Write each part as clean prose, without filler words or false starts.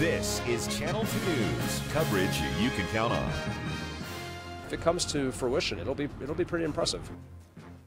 This is Channel 2 News, coverage you can count on. If it comes to fruition, it'll be pretty impressive.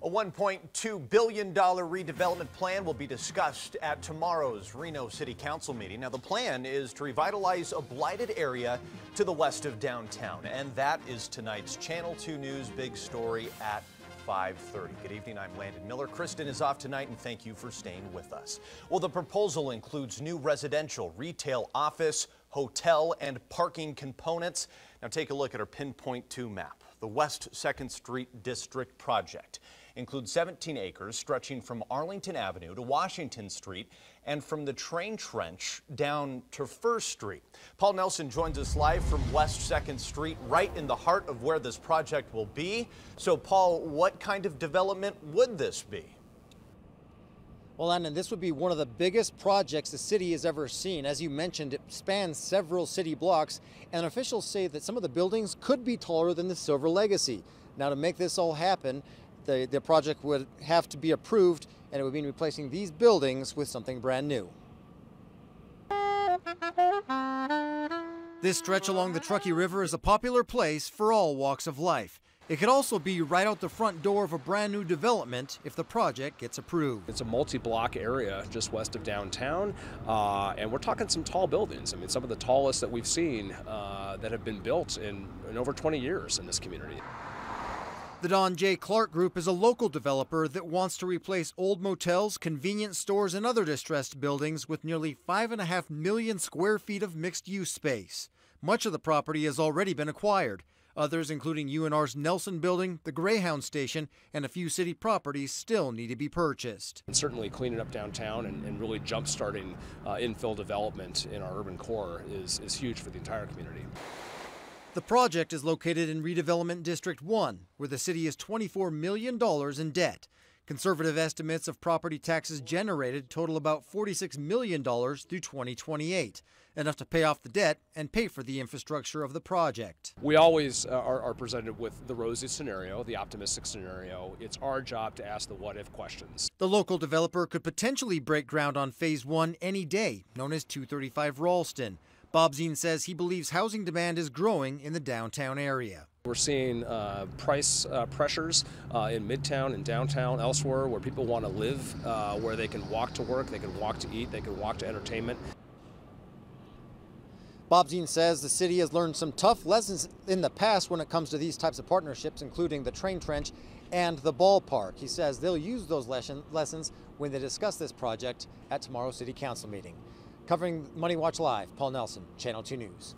A $1.2 billion redevelopment plan will be discussed at tomorrow's Reno City Council meeting. Now, the plan is to revitalize a blighted area to the west of downtown, and that is tonight's Channel 2 News big story at 5:30. Good evening, I'm Landon Miller. Kristen is off tonight, and thank you for staying with us. Well, the proposal includes new residential, retail, office, hotel, and parking components. Now take a look at our Pinpoint 2 map. The West 2nd Street District project includes 17 acres stretching from Arlington Avenue to Washington Street and from the train trench down to First Street. Paul Nelson joins us live from West 2nd Street, right in the heart of where this project will be. So, Paul, what kind of development would this be? Well, Landon, this would be one of the biggest projects the city has ever seen. As you mentioned, it spans several city blocks, and officials say that some of the buildings could be taller than the Silver Legacy. Now, to make this all happen, the project would have to be approved, and it would mean replacing these buildings with something brand new. This stretch along the Truckee River is a popular place for all walks of life. It could also be right out the front door of a brand new development if the project gets approved. It's a multi-block area just west of downtown, and we're talking some tall buildings. I mean, some of the tallest that we've seen that have been built in over 20 years in this community. The Don J. Clark Group is a local developer that wants to replace old motels, convenience stores, and other distressed buildings with nearly 5.5 million square feet of mixed-use space. Much of the property has already been acquired. Others, including UNR's Nelson Building, the Greyhound Station, and a few city properties still need to be purchased. And certainly cleaning up downtown and really jump-starting infill development in our urban core is huge for the entire community. The project is located in Redevelopment District 1, where the city is $24 million in debt. Conservative estimates of property taxes generated total about $46 million through 2028, enough to pay off the debt and pay for the infrastructure of the project. We always are presented with the rosy scenario, the optimistic scenario. It's our job to ask the what-if questions. The local developer could potentially break ground on Phase 1 any day, known as 235 Ralston. Bob Zine says he believes housing demand is growing in the downtown area. We're seeing price pressures in Midtown and downtown, elsewhere, where people want to live, where they can walk to work, they can walk to eat, they can walk to entertainment. Bob Zine says the city has learned some tough lessons in the past when it comes to these types of partnerships, including the train trench and the ballpark. He says they'll use those lessons when they discuss this project at tomorrow's City Council meeting. Covering Money Watch Live, Paul Nelson, Channel 2 News.